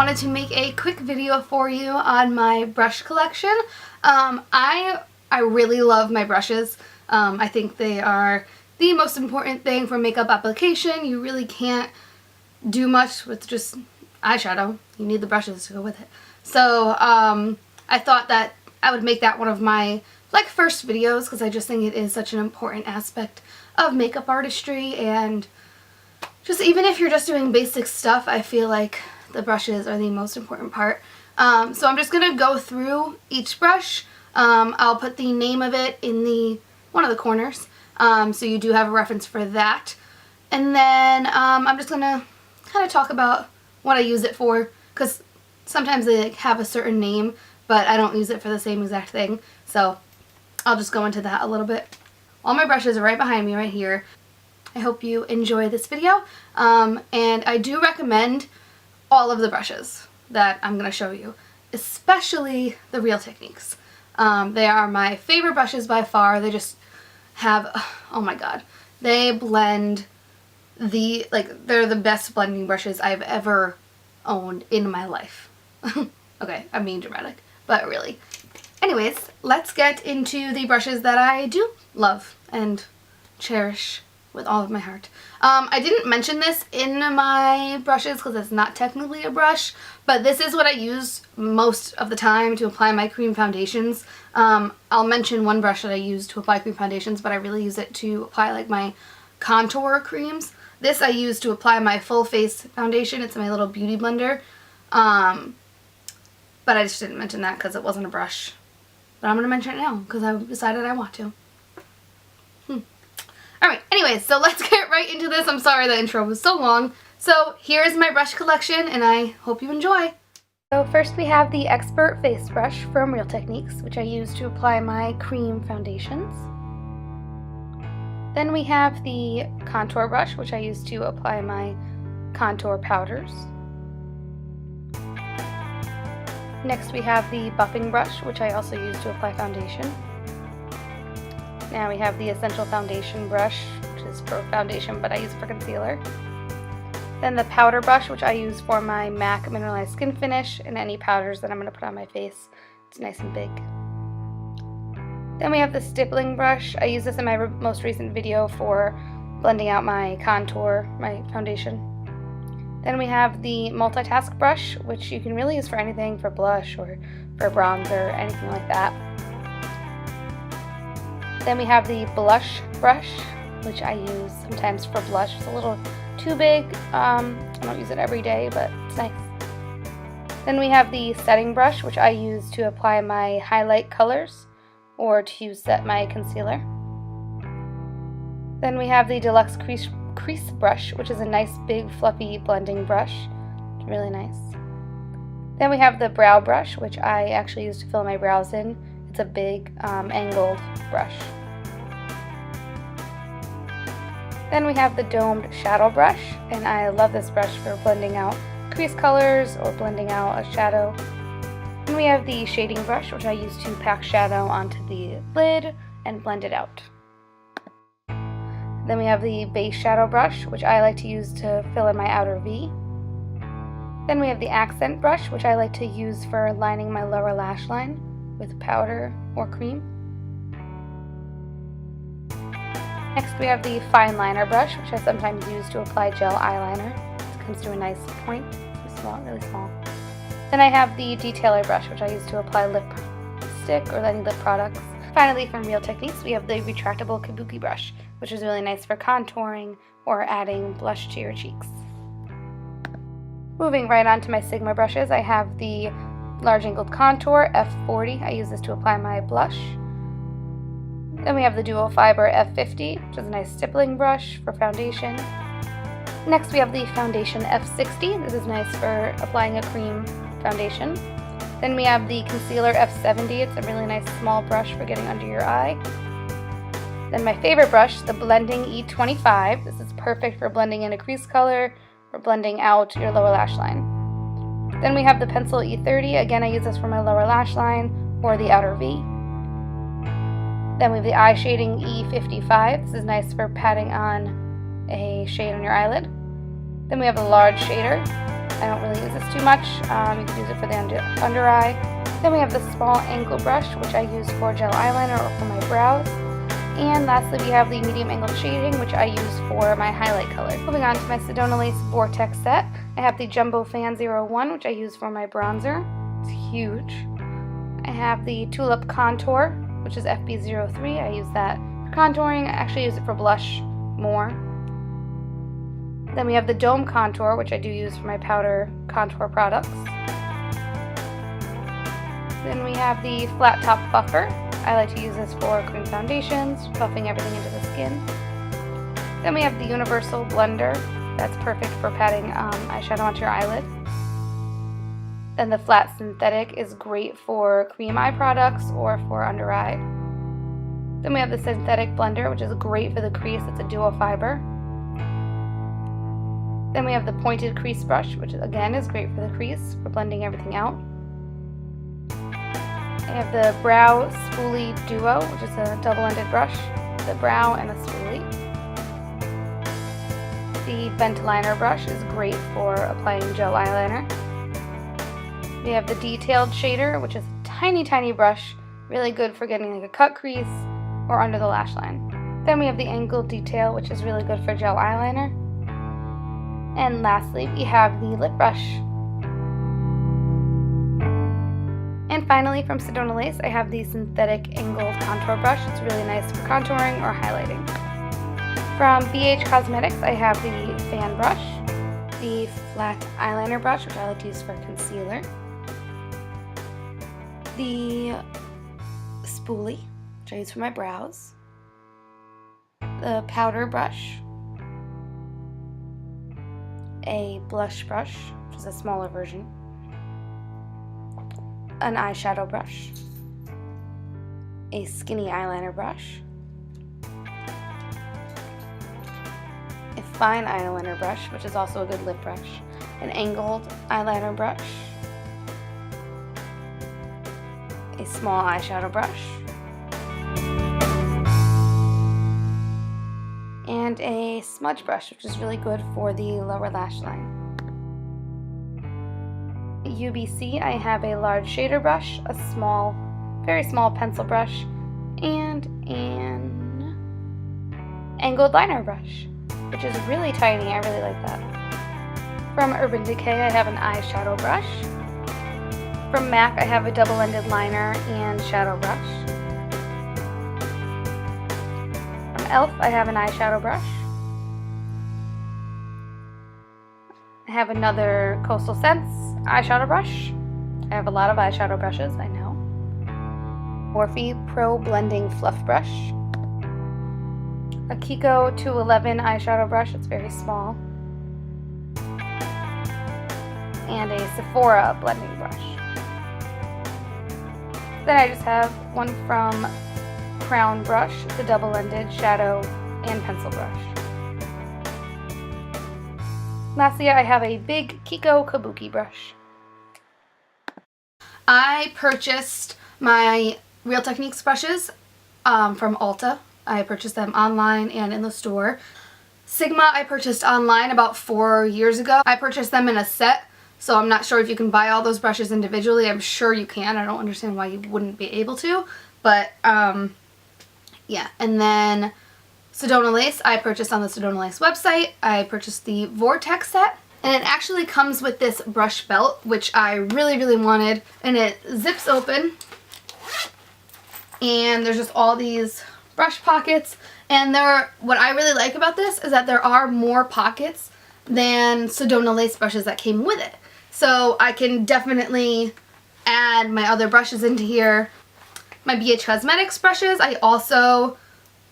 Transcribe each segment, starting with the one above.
wanted to make a quick video for you on my brush collection. I really love my brushes. I think they are the most important thing for makeup application. You really can't do much with just eyeshadow. You need the brushes to go with it. So I thought that I would make that one of my first videos because I just think it is such an important aspect of makeup artistry, and just even if you're just doing basic stuff, I feel like the brushes are the most important part. So I'm just going to go through each brush. I'll put the name of it in one of the corners, so you do have a reference for that. And then I'm just going to kind of talk about what I use it for, because sometimes they have a certain name, but I don't use it for the same exact thing. So I'll just go into that a little bit. All my brushes are right behind me right here. I hope you enjoy this video, and I do recommend all of the brushes that I'm going to show you, especially the Real Techniques. They are my favorite brushes by far. They just have, oh my god, they blend they're the best blending brushes I've ever owned in my life. Okay, I'm being dramatic, but really. Anyways, let's get into the brushes that I do love and cherish with all of my heart. I didn't mention this in my brushes because it's not technically a brush, but this is what I use most of the time to apply my cream foundations. I'll mention one brush that I use to apply cream foundations, but I really use it to apply my contour creams. This I use to apply my full face foundation. It's my little beauty blender. But I just didn't mention that because it wasn't a brush. But I'm going to mention it now because I decided I want to. Alright, anyways, so let's get right into this. I'm sorry the intro was so long. So here's my brush collection, and I hope you enjoy. So first we have the Expert Face Brush from Real Techniques, which I use to apply my cream foundations. Then we have the Contour Brush, which I use to apply my contour powders. Next we have the Buffing Brush, which I also use to apply foundation. Now we have the Essential Foundation Brush, which is for foundation, but I use it for concealer. Then the Powder Brush, which I use for my MAC Mineralized Skin Finish and any powders that I'm going to put on my face. It's nice and big. Then we have the Stippling Brush. I use this in my most recent video for blending out my contour, my foundation. Then we have the Multitask Brush, which you can really use for anything, for blush or for bronzer, anything like that. Then we have the Blush Brush, which I use sometimes for blush. It's a little too big. I don't use it every day, but it's nice. Then we have the Setting Brush, which I use to apply my highlight colors or to set my concealer. Then we have the Deluxe Crease Brush, which is a nice big fluffy blending brush. It's really nice. Then we have the Brow Brush, which I actually use to fill my brows in. It's a big angled brush. Then we have the Domed Shadow Brush, and I love this brush for blending out crease colors or blending out a shadow. And we have the Shading Brush, which I use to pack shadow onto the lid and blend it out. Then we have the Base Shadow Brush, which I like to use to fill in my outer V. Then we have the Accent Brush, which I like to use for lining my lower lash line with powder or cream. Next we have the Fine Liner Brush, which I sometimes use to apply gel eyeliner. It comes to a nice point. It's small, really small. Then I have the Detailer Brush, which I use to apply lipstick or any lip products. Finally, from Real Techniques, we have the Retractable Kabuki Brush, which is really nice for contouring or adding blush to your cheeks. Moving right on to my Sigma brushes, I have the Large Angled Contour F40. I use this to apply my blush. Then we have the Dual Fiber F50, which is a nice stippling brush for foundation. Next we have the Foundation F60. This is nice for applying a cream foundation. Then we have the Concealer F70. It's a really nice small brush for getting under your eye. Then my favorite brush, the Blending E25. This is perfect for blending in a crease color or blending out your lower lash line. Then we have the Pencil E30. Again, I use this for my lower lash line or the outer V. Then we have the Eye Shading E55. This is nice for patting on a shade on your eyelid. Then we have the Large Shader. I don't really use this too much. You can use it for the under eye. Then we have the small angle brush, which I use for gel eyeliner or for my brows. And lastly, we have the medium angle shading, which I use for my highlight color. Moving on to my Sedona Lace Vortex set, I have the Jumbo Fan 01, which I use for my bronzer. It's huge. I have the Tulip Contour, which is FB03. I use that for contouring. I actually use it for blush more. Then we have the Dome Contour, which I do use for my powder contour products. Then we have the Flat Top Buffer. I like to use this for cream foundations, buffing everything into the skin. Then we have the Universal Blender. That's perfect for patting eyeshadow onto your eyelid. Then the Flat Synthetic is great for cream eye products or for under eye. Then we have the Synthetic Blender, which is great for the crease. It's a dual fiber. Then we have the Pointed Crease Brush, which again is great for the crease, for blending everything out. I have the Brow Spoolie Duo, which is a double-ended brush, the brow and a spoolie. The Bent Liner brush is great for applying gel eyeliner. We have the Detailed Shader, which is a tiny, tiny brush, really good for getting like a cut crease or under the lash line. Then we have the Angled Detail, which is really good for gel eyeliner. And lastly, we have the lip brush. And finally, from Sedona Lace, I have the Synthetic Angled Contour Brush. It's really nice for contouring or highlighting. From BH Cosmetics, I have the Fan Brush, the Flat Eyeliner Brush, which I like to use for concealer, the Spoolie, which I use for my brows, the Powder Brush, a blush brush, which is a smaller version, an eyeshadow brush, a skinny eyeliner brush, a fine eyeliner brush, which is also a good lip brush, an angled eyeliner brush, a small eyeshadow brush, and a smudge brush, which is really good for the lower lash line. UBC, I have a large shader brush, a small, very small pencil brush, and an angled liner brush, which is really tiny. I really like that. From Urban Decay, I have an eyeshadow brush. From MAC, I have a double-ended liner and shadow brush. From ELF, I have an eyeshadow brush. I have another Coastal Scents eyeshadow brush. I have a lot of eyeshadow brushes, I know. Morphe Pro Blending Fluff Brush. A Kiko 211 eyeshadow brush, it's very small. And a Sephora blending brush. Then I just have one from Crown Brush, the double-ended shadow and pencil brush. Lastly, I have a big Kiko Kabuki brush. I purchased my Real Techniques brushes from Ulta. I purchased them online and in the store. Sigma I purchased online about 4 years ago. I purchased them in a set, so I'm not sure if you can buy all those brushes individually. I'm sure you can. I don't understand why you wouldn't be able to. But, yeah. And then Sedona Lace, I purchased on the Sedona Lace website. I purchased the Vortex set. And it actually comes with this brush belt, which I really, really wanted. And it zips open. And there's just all these brush pockets. And what I really like about this is that there are more pockets than Sedona Lace brushes that came with it. So I can definitely add my other brushes into here. My BH Cosmetics brushes I also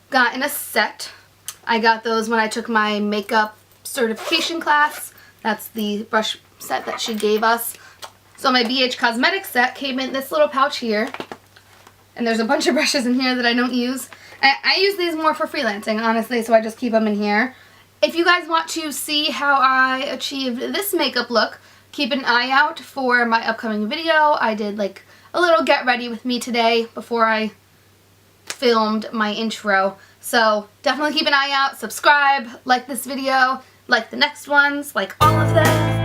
got in a set. I got those when I took my makeup certification class. That's the brush set that she gave us. So my BH Cosmetics set came in this little pouch here. And there's a bunch of brushes in here that I don't use. I use these more for freelancing, honestly, so I just keep them in here. If you guys want to see how I achieved this makeup look, keep an eye out for my upcoming video. I did like a little get ready with me today before I filmed my intro. So definitely keep an eye out, subscribe, like this video, like the next ones, like all of them.